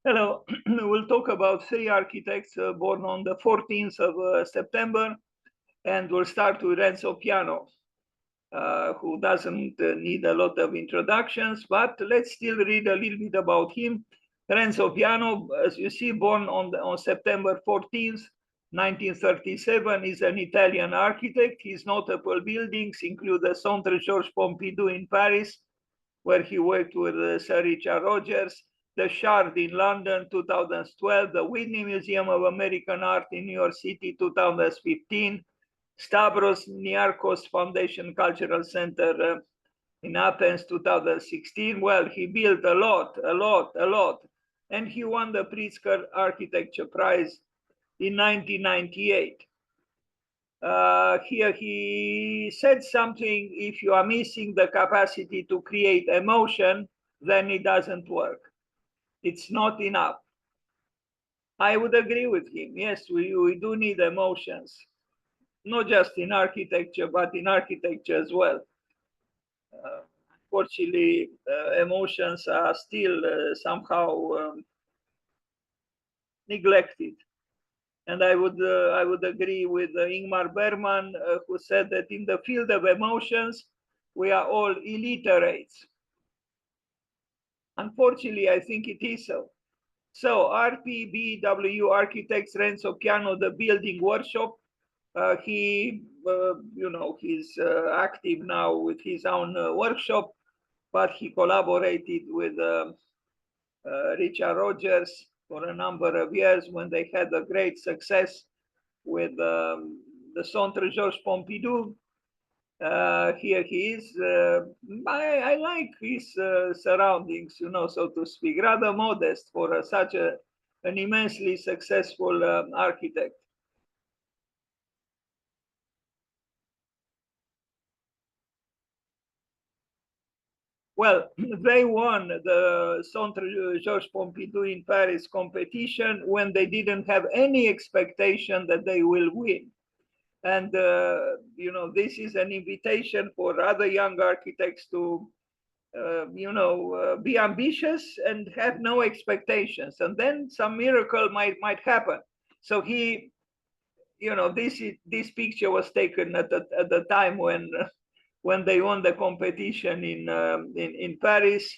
Hello, we'll talk about three architects born on the 14th of September, and we'll start with Renzo Piano, who doesn't need a lot of introductions, but let's still read a little bit about him. Renzo Piano, as you see, born on September 14th, 1937, is an Italian architect. His notable buildings include the Centre Georges Pompidou in Paris, where he worked with Sir Richard Rogers, the Shard in London, 2012, the Whitney Museum of American Art in New York City, 2015, Stavros Niarchos Foundation Cultural Center in Athens, 2016. Well, he built a lot. And he won the Pritzker Architecture Prize in 1998. Here he said something: if you are missing the capacity to create emotion, then it doesn't work. It's not enough. I would agree with him. Yes, we do need emotions, not just in architecture, but in architecture as well. Unfortunately, emotions are still somehow neglected. And I would agree with Ingmar Bergman, who said that in the field of emotions, we are all illiterates. Unfortunately, I think it is so. So RPBW Architects Renzo Piano, the building workshop. He's active now with his own workshop, but he collaborated with Richard Rogers for a number of years when they had a great success with the Centre Georges Pompidou. Here he is. I like his surroundings, so to speak, rather modest for such an immensely successful architect. Well, they won the Centre Georges Pompidou in Paris competition when they didn't have any expectation that they will win. And, this is an invitation for other young architects to, be ambitious and have no expectations. And then some miracle might happen. So he, this picture was taken at the time when they won the competition in Paris.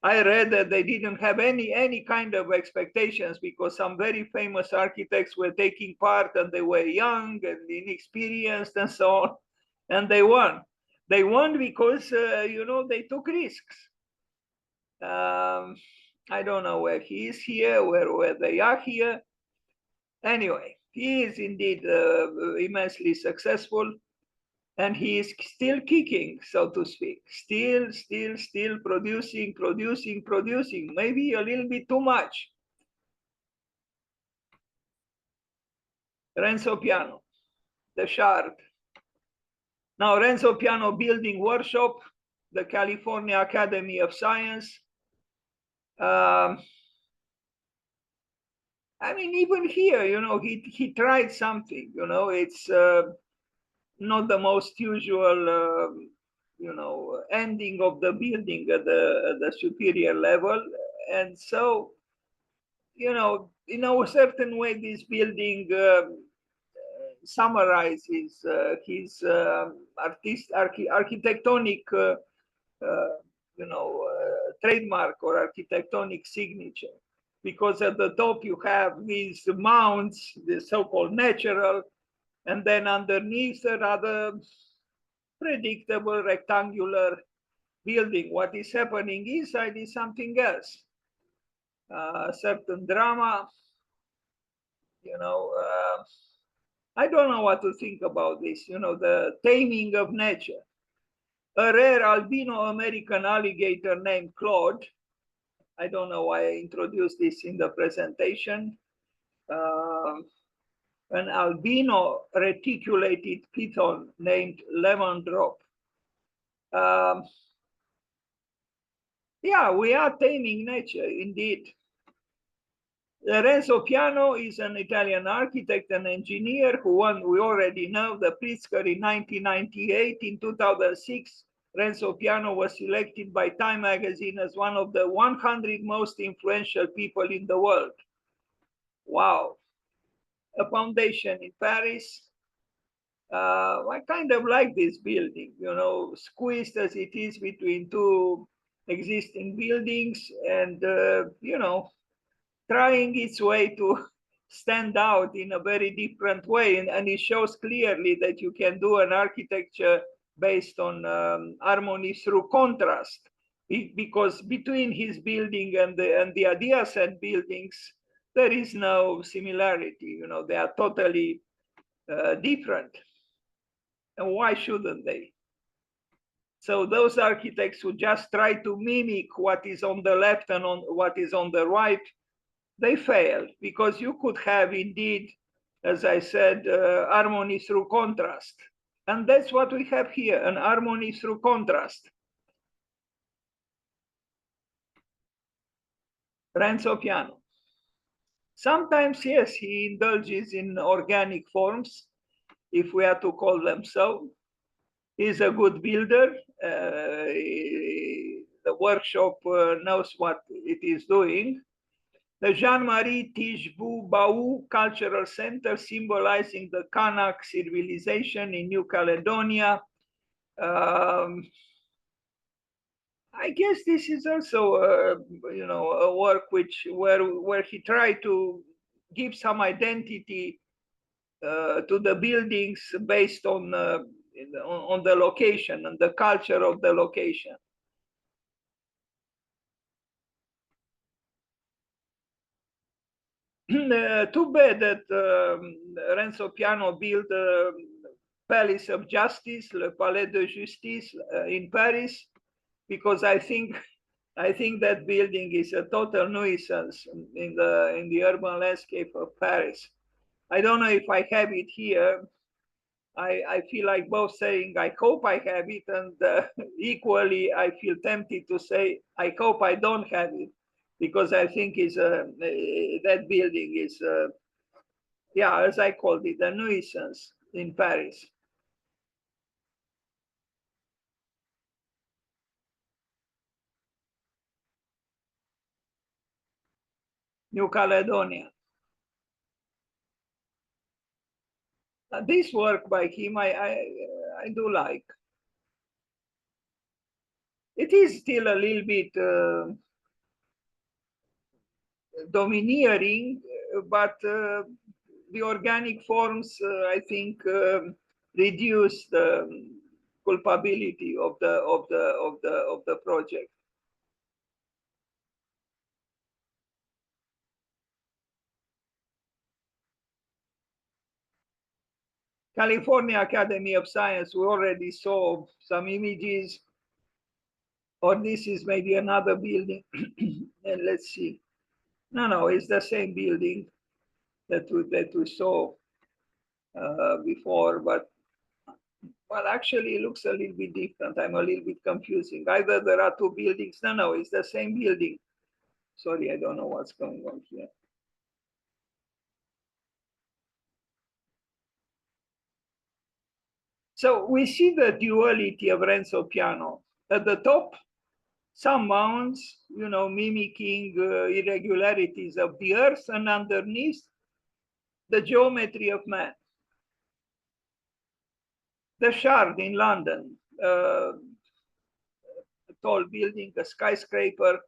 I read that they didn't have any kind of expectations because some very famous architects were taking part and they were young and inexperienced and so on, and they won. They won because they took risks. I don't know where he is here, where they are here. Anyway, he is indeed immensely successful. And he is still kicking, so to speak, still producing, maybe a little bit too much. Renzo Piano, the Shard. Now, Renzo Piano Building Workshop, the California Academy of Science. Even here, he tried something, it's not the most usual, ending of the building at the superior level. And so, in a certain way, this building summarizes his architectonic, trademark or architectonic signature. Because at the top you have these mounds, the so-called natural, and then underneath a rather predictable rectangular building. What is happening inside is something else. Certain drama, I don't know what to think about this, the taming of nature. A rare albino American alligator named Claude. I don't know why I introduced this in the presentation. An albino reticulated python named Lemon Drop. Yeah, we are taming nature, indeed. Renzo Piano is an Italian architect and engineer who won, we already know, the Pritzker in 1998. In 2006, Renzo Piano was selected by Time magazine as one of the 100 most influential people in the world. Wow. A foundation in Paris. I kind of like this building, squeezed as it is between two existing buildings and, trying its way to stand out in a very different way. And it shows clearly that you can do an architecture based on harmony through contrast, because between his building and the adjacent buildings, there is no similarity. They are totally different. And why shouldn't they? So those architects who just try to mimic what is on the left and on what is on the right, they fail, because you could have indeed, as I said, harmony through contrast. And that's what we have here, an harmony through contrast. Renzo Piano. Sometimes, yes, he indulges in organic forms, if we are to call them so. He's a good builder. The workshop knows what it is doing. The Jean-Marie Tijbu Bau Cultural Center, symbolizing the Kanak civilization in New Caledonia. I guess this is also, a work where he tried to give some identity to the buildings based on the location and the culture of the location. Too bad that Renzo Piano built the Palace of Justice, le Palais de Justice in Paris, because I think that building is a total nuisance in the urban landscape of Paris. I don't know if I have it here. I feel like both saying I hope I have it, and equally I feel tempted to say I hope I don't have it, because I think that building is, as I called it, a nuisance in Paris. New Caledonia. This work by him, I do like. It is still a little bit domineering, but the organic forms, I think, reduce the culpability of the project. California Academy of Science, we already saw some images, or this is maybe another building. And let's see. No, it's the same building that we saw before, but well, actually, it looks a little bit different. I'm a little bit confusing. Either there are two buildings. No, it's the same building. Sorry, I don't know what's going on here. So we see the duality of Renzo Piano. At the top, some mounds, mimicking irregularities of the earth, and underneath, the geometry of man. The Shard in London, a tall building, a skyscraper.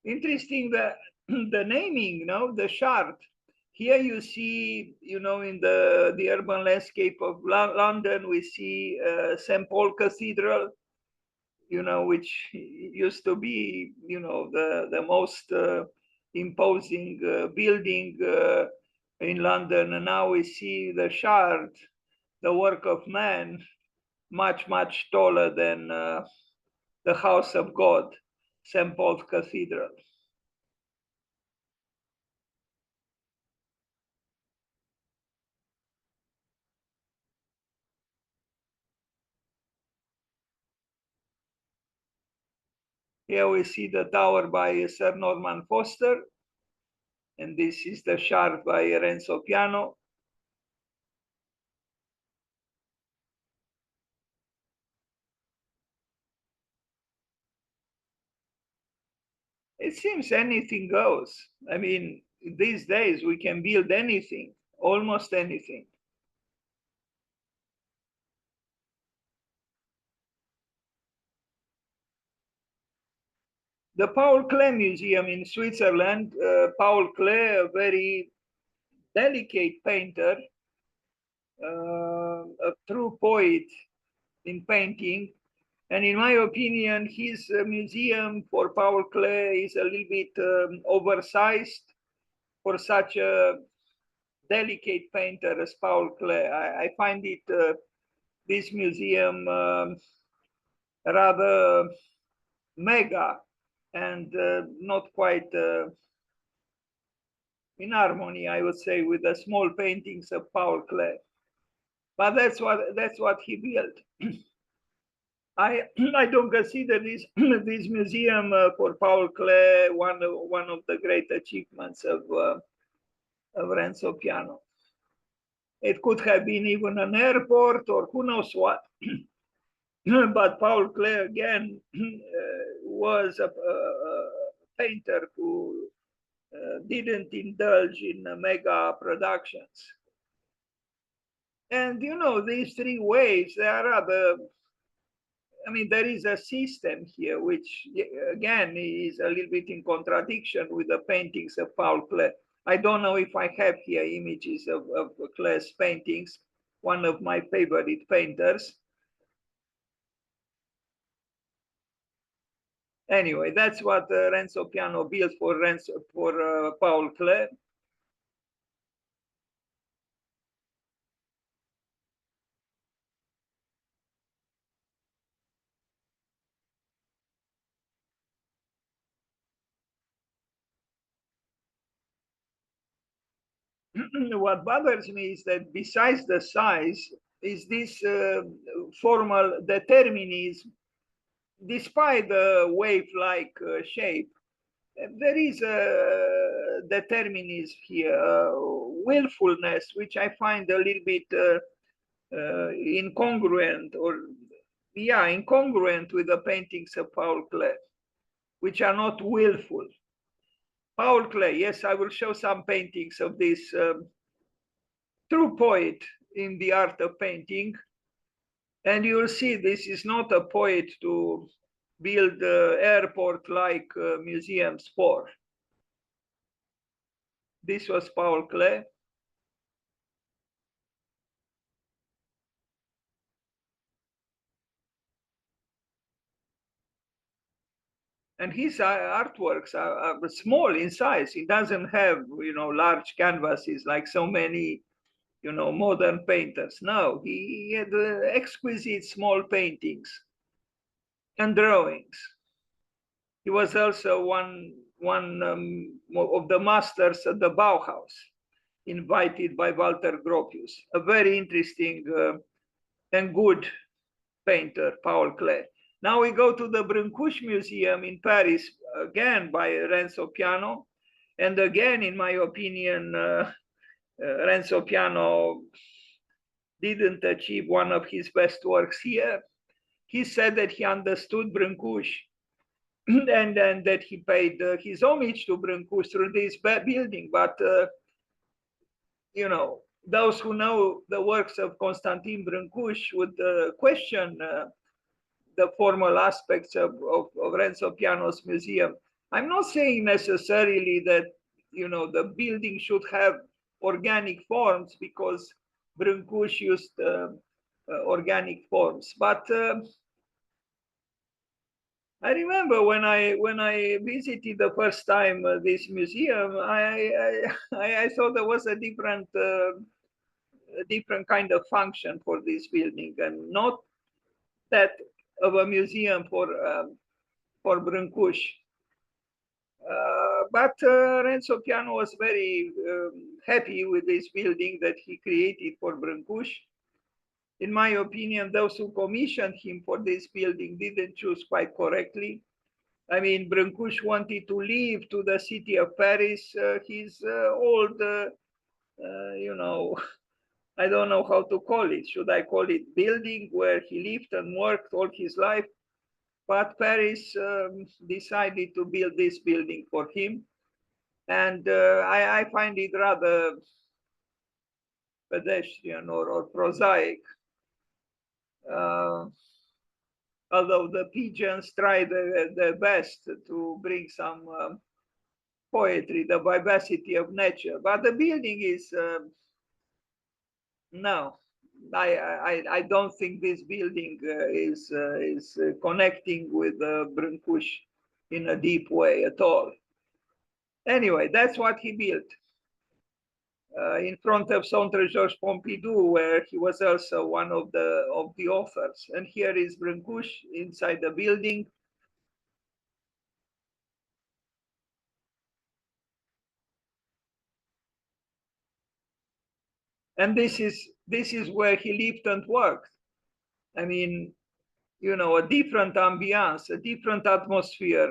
Interesting, the naming, the Shard. Here you see, in the urban landscape of London, we see St. Paul Cathedral, which used to be, the most imposing building in London. And now we see the Shard, the work of man, much, much taller than the house of God, St. Paul's Cathedral. Here we see the tower by Sir Norman Foster, and this is the shard by Renzo Piano. It seems anything goes. I mean, these days we can build anything, almost anything. The Paul Klee Museum in Switzerland, Paul Klee, a very delicate painter, a true poet in painting. And in my opinion, his museum for Paul Klee is a little bit oversized for such a delicate painter as Paul Klee. I find it, this museum, rather mega and not quite in harmony, I would say, with the small paintings of Paul Klee. But that's what he built. I don't consider this this museum for Paul Klee one of the great achievements of Renzo Piano. It could have been even an airport or who knows what. But Paul Klee again was a painter who didn't indulge in mega productions. And you know, these three waves, they are rather, I mean, there is a system here, which again is a little bit in contradiction with the paintings of Paul Klee. I don't know if I have here images of Klee's paintings, one of my favorite painters. Anyway, that's what Renzo Piano built for Paul Klee. What bothers me is that besides the size, is this formal determinism, despite the wave-like shape. There is a determinism here, willfulness, which I find a little bit incongruent, or incongruent with the paintings of Paul Klee, which are not willful. Paul Klee, yes, I will show some paintings of this true poet in the art of painting. And you'll see this is not a poet to build airport-like museums for. This was Paul Klee. And his artworks are small in size. He doesn't have, you know, large canvases like so many, you know, modern painters. No, he had exquisite small paintings and drawings. He was also one of the masters at the Bauhaus, invited by Walter Gropius, a very interesting and good painter, Paul Klee. Now we go to the Brancusi Museum in Paris, again by Renzo Piano. And again, in my opinion, Renzo Piano didn't achieve one of his best works here. He said that he understood Brancusi and that he paid his homage to Brancusi through this building. But, you know, those who know the works of Constantin Brancusi would question the formal aspects of Renzo Piano's museum. I'm not saying necessarily that, you know, the building should have organic forms, because Brancusi used organic forms. But I remember when I visited the first time this museum, I thought there was a different kind of function for this building, and not that of a museum for Brancusi. But Renzo Piano was very happy with this building that he created for Brancusi. In my opinion, those who commissioned him for this building didn't choose quite correctly. I mean, Brancusi wanted to leave to the city of Paris his old, you know, I don't know how to call it. Should I call it building where he lived and worked all his life? But Paris decided to build this building for him. And I find it rather pedestrian or prosaic. Although the pigeons try their best to bring some poetry, the vivacity of nature. But the building is, no, I don't think this building is connecting with Brancusi in a deep way at all. Anyway, that's what he built. In front of Centre Georges Pompidou, where he was also one of the authors. And here is Brancusi inside the building. And this is where he lived and worked. I mean, you know, a different ambiance, a different atmosphere,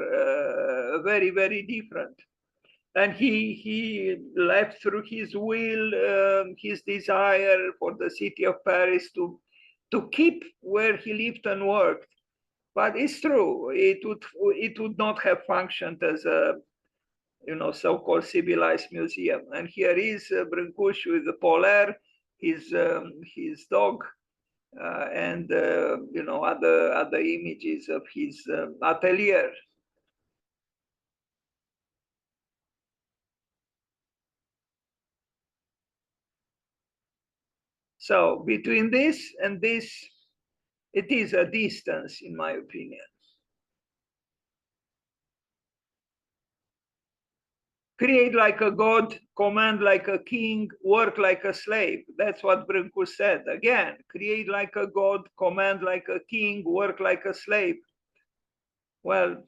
very, very different. And he left through his will, his desire for the city of Paris to keep where he lived and worked. But it's true, it would not have functioned as a, you know, so-called civilized museum. And here is Brancusi with the Polaire, his dog, and you know, other images of his atelier. So between this and this, it is a distance, in my opinion. Create like a god, command like a king, work like a slave. That's what Brancusi said. Again, create like a god, command like a king, work like a slave. Well,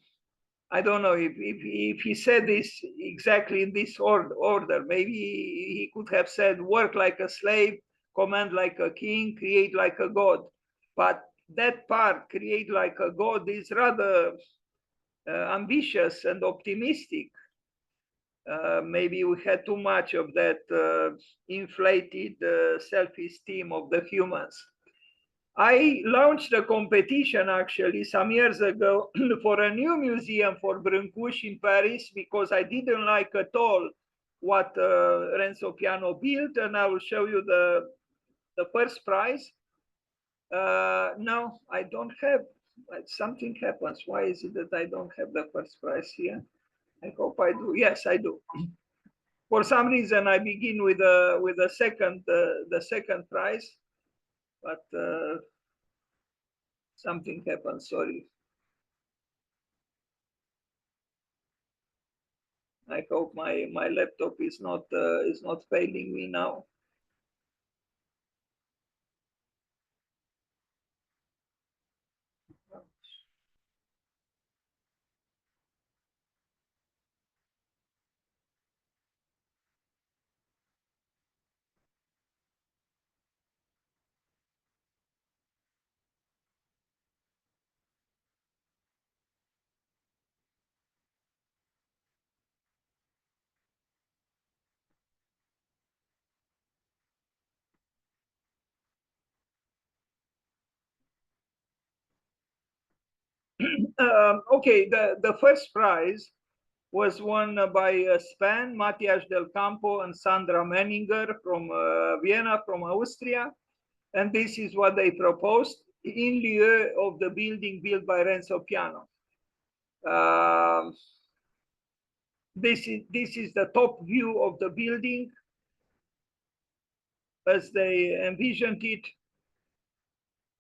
I don't know if he said this exactly in this order. Maybe he could have said work like a slave, command like a king, create like a god. But that part, create like a god, is rather ambitious and optimistic. Maybe we had too much of that inflated self-esteem of the humans. I launched a competition actually some years ago for a new museum for Brancusi in Paris because I didn't like at all what Renzo Piano built, and I will show you the first prize. No, I don't have. Something happens. Why is it that I don't have the first prize here? I hope I do. Yes, I do. For some reason, I begin with the second prize, but something happened. Sorry. I hope my laptop is not failing me now. Okay, the first prize was won by Span, Matthias del Campo, and Sandra Menninger from Vienna, from Austria. And this is what they proposed in lieu of the building built by Renzo Piano. This is the top view of the building as they envisioned it.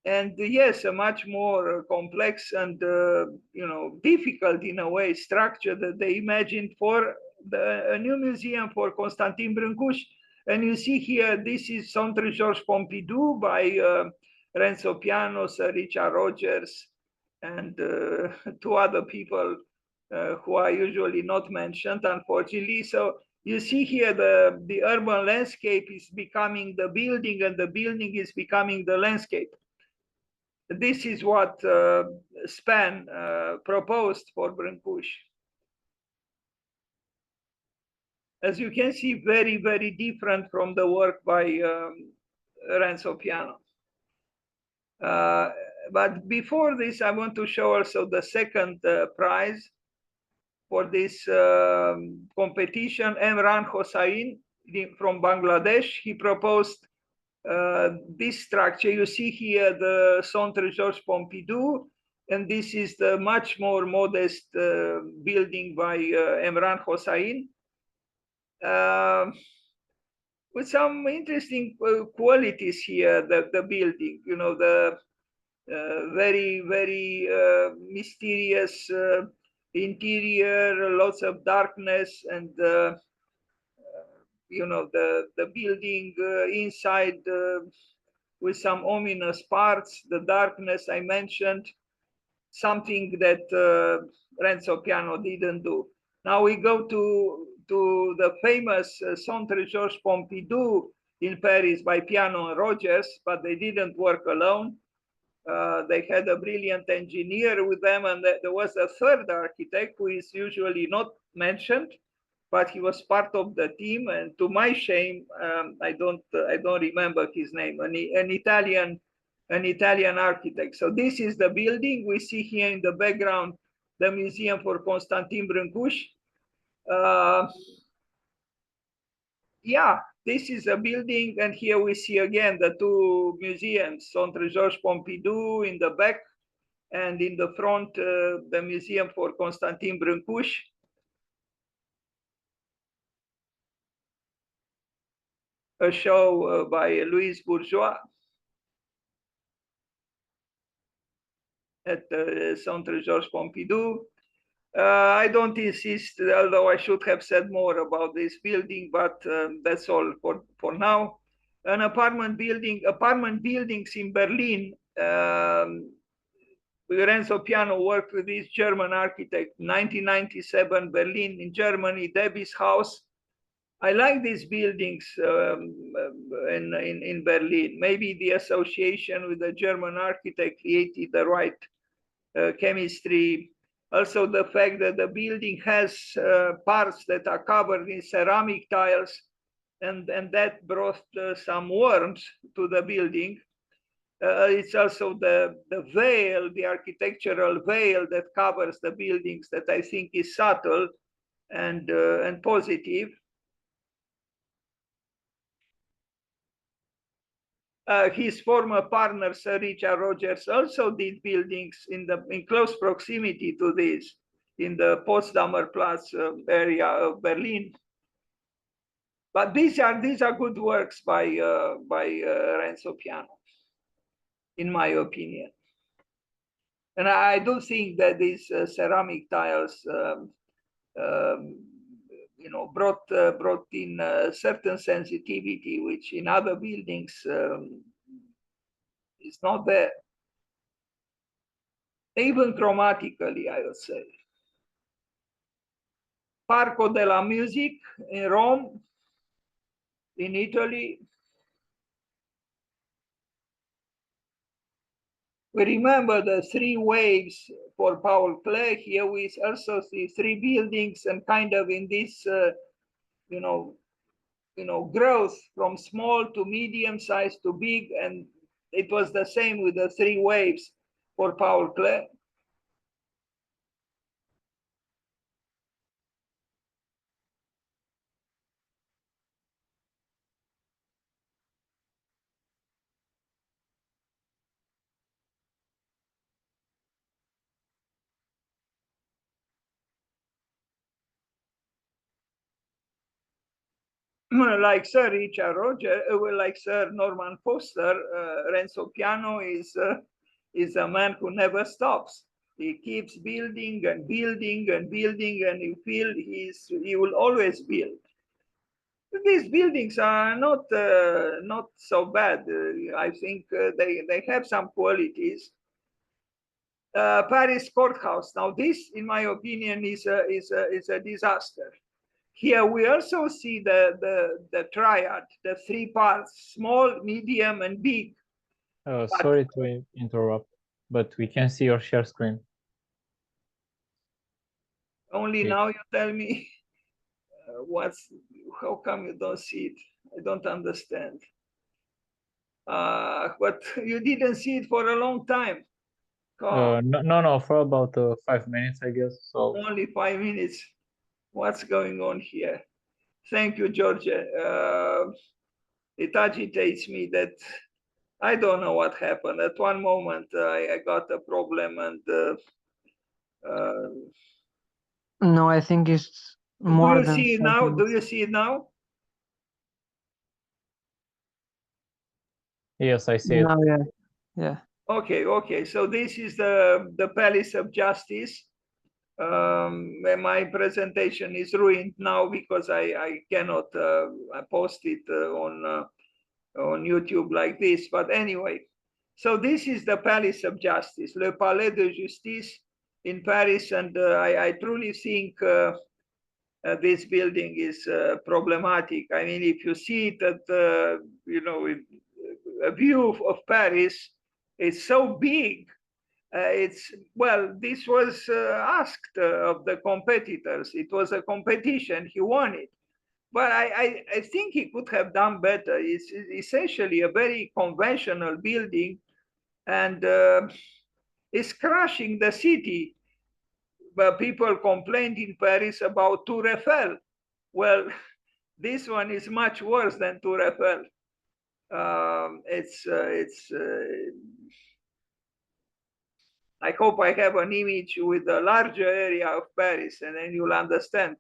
And yes, a much more complex and you know, difficult in a way structure that they imagined for a new museum for Constantin Brancusi. And you see here, this is Centre Georges Pompidou by Renzo Piano, Sir Richard Rogers, and two other people who are usually not mentioned, unfortunately. So you see here the urban landscape is becoming the building, and the building is becoming the landscape. This is what Span proposed for Brancusi. As you can see, very, very different from the work by Renzo Piano. But before this, I want to show also the second prize for this competition. Imran Hossain from Bangladesh, he proposed this structure. You see here the Centre Georges Pompidou, and this is the much more modest building by Imran Hossain. With some interesting qualities here, the building, you know, the very, very mysterious interior, lots of darkness, and you know, the building inside with some ominous parts, the darkness I mentioned, something that Renzo Piano didn't do. Now we go to the famous Centre Georges Pompidou in Paris by Piano and Rogers, but they didn't work alone. They had a brilliant engineer with them, and there was a third architect who is usually not mentioned, but he was part of the team. And to my shame, I don't remember his name. An Italian architect. So this is the building we see here in the background, the Museum for Constantin Brancusi. Yeah, this is a building, and here we see again the two museums, Centre Georges Pompidou in the back, and in the front, the Museum for Constantin Brancusi. A show by Louise Bourgeois at the Centre Georges Pompidou. I don't insist, although I should have said more about this building, but that's all for now. An apartment buildings in Berlin. Renzo Piano worked with this German architect, 1997, Berlin in Germany, Debbie's house. I like these buildings in Berlin. Maybe the association with the German architect created the right chemistry. Also, the fact that the building has parts that are covered in ceramic tiles, and that brought some warmth to the building. It's also the veil, the architectural veil that covers the buildings that I think is subtle and positive. His former partner, Sir Richard Rogers, also did buildings in close proximity to this, in the Potsdamer Platz area of Berlin. But these are good works by Renzo Piano, in my opinion. And I do think that these ceramic tiles, you know, brought in a certain sensitivity, which in other buildings is not there. Even chromatically, I would say. Parco della Music in Rome, in Italy. We remember the three waves for Paul Klee. Here we also see three buildings, and kind of in this, you know, growth from small to medium size to big, and it was the same with the three waves for Paul Klee. Like Sir Richard Rogers, like Sir Norman Foster, Renzo Piano is a man who never stops. He keeps building and building and building, and you feel he will always build. These buildings are not so bad. I think they have some qualities. Paris Courthouse. Now, this, in my opinion, is a disaster. Here we also see the triad, the three parts: small, medium, and big. Sorry to interrupt. but we can see your share screen. Only Okay. now you tell me how come you don't see it? I don't understand. But you didn't see it for a long time. No, for about 5 minutes, I guess. So Only 5 minutes. What's going on here? Thank you, Georgia. It agitates me that I don't know what happened. At one moment, I got a problem, and No, I think it's more do you than see it 5 now? Do minutes. you see it now? yes, I see it. No, yeah. Okay. So this is the Palace of Justice. My presentation is ruined now because I cannot post it on YouTube like this. But anyway, so this is the Palace of Justice, Le Palais de Justice in Paris, and I truly think this building is problematic. I mean, if you see it at a view of Paris, it's so big. This was asked of the competitors. It was a competition. He won it. But I think he could have done better. It's essentially a very conventional building, and it's crashing the city. But people complained in Paris about Tour Eiffel. Well, this one is much worse than Tour Eiffel. I hope I have an image with a larger area of Paris, and then you'll understand.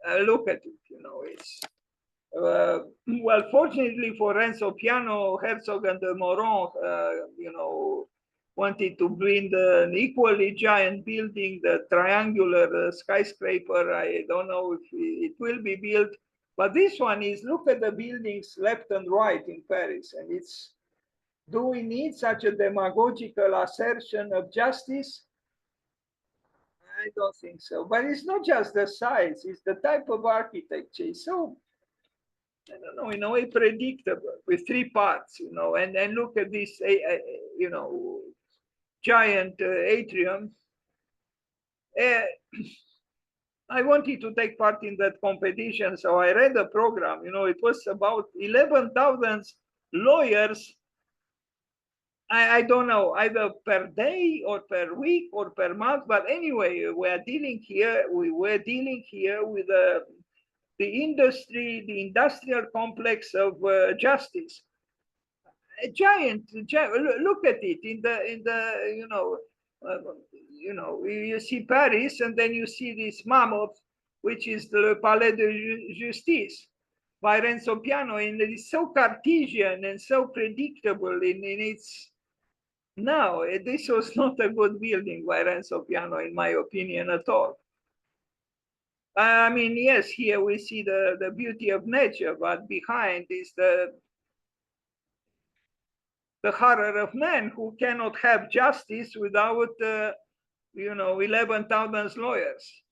Look at it, it's well, fortunately for Renzo Piano, Herzog and de Moron, wanted to build an equally giant building, the triangular skyscraper. I don't know if it will be built, but this one is, look at the buildings left and right in Paris, and do we need such a demagogical assertion of justice? I don't think so. But it's not just the size, it's the type of architecture. So, I don't know, in a way predictable with three parts, and look at this, giant atrium. I wanted to take part in that competition, so I read the program. It was about 11,000 lawyers. I don't know, either per day or per week or per month, but anyway, we were dealing here with the industry, the industrial complex of justice. A giant. Look at it in the you see Paris, and then you see this mammoth, which is the Palais de Justice by Renzo Piano, and it is so Cartesian and so predictable in its. No, this was not a good building by Renzo Piano, in my opinion, at all. I mean, yes, here we see the beauty of nature, but behind is the horror of man who cannot have justice without, 11,000 lawyers.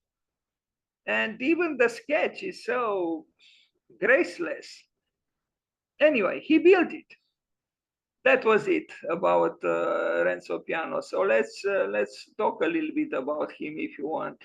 And even the sketch is so graceless. Anyway, he built it. That was it about Renzo Piano. So let's talk a little bit about him if you want.